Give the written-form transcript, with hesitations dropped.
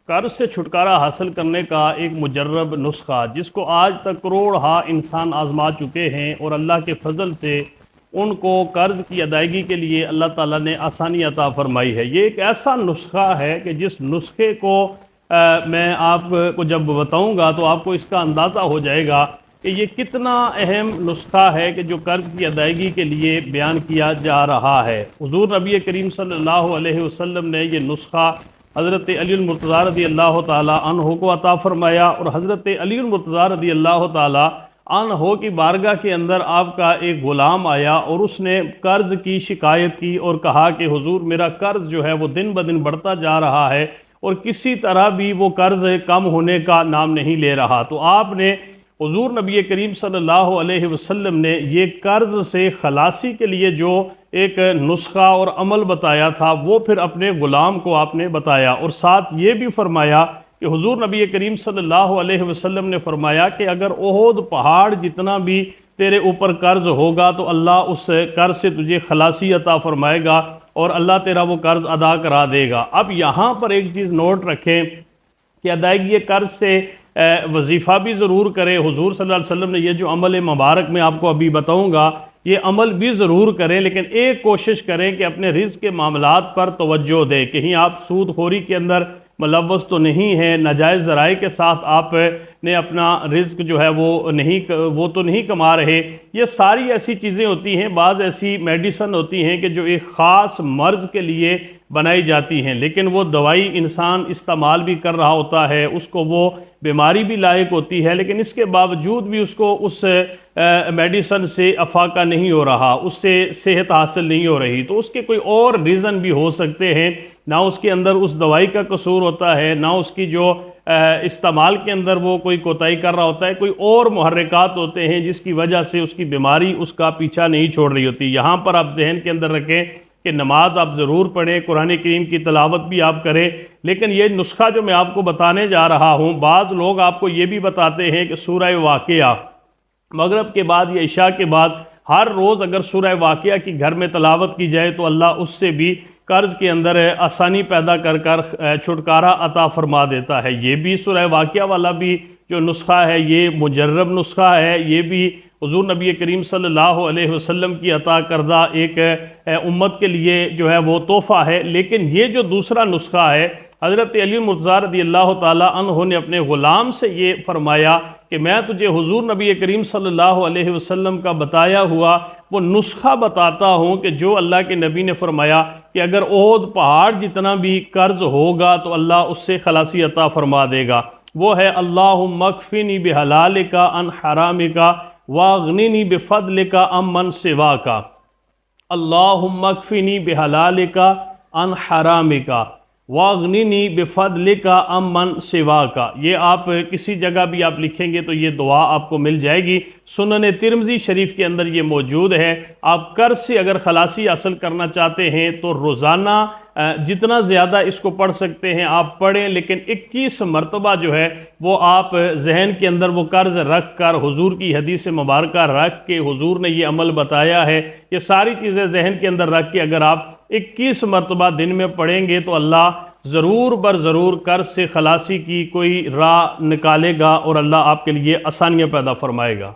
قرض سے چھٹکارا حاصل کرنے کا ایک مجرب نسخہ جس کو آج تک کروڑہا انسان آزما چکے ہیں، اور اللہ کے فضل سے ان کو قرض کی ادائیگی کے لیے اللہ تعالیٰ نے آسانی عطا فرمائی ہے۔ یہ ایک ایسا نسخہ ہے کہ جس نسخے کو میں آپ کو جب بتاؤں گا تو آپ کو اس کا اندازہ ہو جائے گا کہ یہ کتنا اہم نسخہ ہے کہ جو قرض کی ادائیگی کے لیے بیان کیا جا رہا ہے۔ حضور نبی کریم صلی اللہ علیہ وسلم نے یہ نسخہ حضرت علی المرتضیٰ رضی اللہ تعالی عنہ کو عطا فرمایا، اور حضرت علی المرتضیٰ رضی اللہ تعالی عنہ کی بارگاہ کے اندر آپ کا ایک غلام آیا اور اس نے قرض کی شکایت کی اور کہا کہ حضور میرا قرض جو ہے وہ دن بدن بڑھتا جا رہا ہے اور کسی طرح بھی وہ قرض کم ہونے کا نام نہیں لے رہا۔ تو آپ نے حضور نبی کریم صلی اللہ علیہ وسلم نے یہ قرض سے خلاصی کے لیے جو ایک نسخہ اور عمل بتایا تھا وہ پھر اپنے غلام کو آپ نے بتایا، اور ساتھ یہ بھی فرمایا کہ حضور نبی کریم صلی اللہ علیہ وسلم نے فرمایا کہ اگر احد پہاڑ جتنا بھی تیرے اوپر قرض ہوگا تو اللہ اس قرض سے تجھے خلاصی عطا فرمائے گا اور اللہ تیرا وہ قرض ادا کرا دے گا۔ اب یہاں پر ایک چیز نوٹ رکھیں کہ ادائیگی قرض سے وظیفہ بھی ضرور کرے۔ حضور صلی اللہ علیہ وسلم نے یہ جو عمل مبارک میں آپ کو ابھی بتاؤں گا یہ عمل بھی ضرور کریں، لیکن ایک کوشش کریں کہ اپنے رزق کے معاملات پر توجہ دیں۔ کہیں آپ سود خوری کے اندر ملوث تو نہیں ہیں، ناجائز ذرائع کے ساتھ آپ نے اپنا رزق جو ہے وہ تو نہیں کما رہے۔ یہ ساری ایسی چیزیں ہوتی ہیں، بعض ایسی میڈیسن ہوتی ہیں کہ جو ایک خاص مرض کے لیے بنائی جاتی ہیں، لیکن وہ دوائی انسان استعمال بھی کر رہا ہوتا ہے، اس کو وہ بیماری بھی لائق ہوتی ہے، لیکن اس کے باوجود بھی اس کو اس میڈیسن سے افاقہ نہیں ہو رہا، اس سے صحت حاصل نہیں ہو رہی، تو اس کے کوئی اور ریزن بھی ہو سکتے ہیں۔ نہ اس کے اندر اس دوائی کا قصور ہوتا ہے، نہ اس کی جو استعمال کے اندر وہ کوئی کوتاہی کر رہا ہوتا ہے، کوئی اور محرکات ہوتے ہیں جس کی وجہ سے اس کی بیماری اس کا پیچھا نہیں چھوڑ رہی ہوتی۔ یہاں پر آپ ذہن کے اندر رکھیں کہ نماز آپ ضرور پڑھیں، قرآن کریم کی تلاوت بھی آپ کریں، لیکن یہ نسخہ جو میں آپ کو بتانے جا رہا ہوں، بعض لوگ آپ کو یہ بھی بتاتے ہیں کہ سورہ واقعہ مغرب کے بعد یا عشاء کے بعد ہر روز اگر سورہ واقعہ کی گھر میں تلاوت کی جائے تو اللہ اس سے بھی قرض کے اندر آسانی پیدا کر چھٹکارا عطا فرما دیتا ہے۔ یہ بھی سورہ واقعہ والا بھی جو نسخہ ہے یہ مجرب نسخہ ہے، یہ بھی حضور نبی کریم صلی اللہ علیہ وسلم کی عطا کردہ ایک امت کے لیے جو ہے وہ تحفہ ہے۔ لیکن یہ جو دوسرا نسخہ ہے، حضرت علی المرتضیٰ رضی اللہ تعالی عنہ نے اپنے غلام سے یہ فرمایا کہ میں تجھے حضور نبی کریم صلی اللہ علیہ وسلم کا بتایا ہوا وہ نسخہ بتاتا ہوں کہ جو اللہ کے نبی نے فرمایا کہ اگر احد پہاڑ جتنا بھی قرض ہوگا تو اللہ اس سے خلاصی عطا فرما دے گا۔ وہ ہے اللہم اکفنی بحلالک عن حرامک واغننی بفضلک عمن سواک۔ اللہم اکفنی بحلالک عن حرامک واغننی بفضلک عمن سواک۔ یہ آپ کسی جگہ بھی آپ لکھیں گے تو یہ دعا آپ کو مل جائے گی۔ سنن ترمذی شریف کے اندر یہ موجود ہے۔ آپ قرض سے اگر خلاصی حاصل کرنا چاہتے ہیں تو روزانہ جتنا زیادہ اس کو پڑھ سکتے ہیں آپ پڑھیں، لیکن 21 مرتبہ جو ہے وہ آپ ذہن کے اندر وہ قرض رکھ کر حضور کی حدیث مبارکہ رکھ کے حضور نے یہ عمل بتایا ہے، یہ ساری چیزیں ذہن کے اندر رکھ کے اگر آپ 21 مرتبہ دن میں پڑھیں گے تو اللہ ضرور بر ضرور قرض سے خلاصی کی کوئی راہ نکالے گا اور اللہ آپ کے لیے آسانیاں پیدا فرمائے گا۔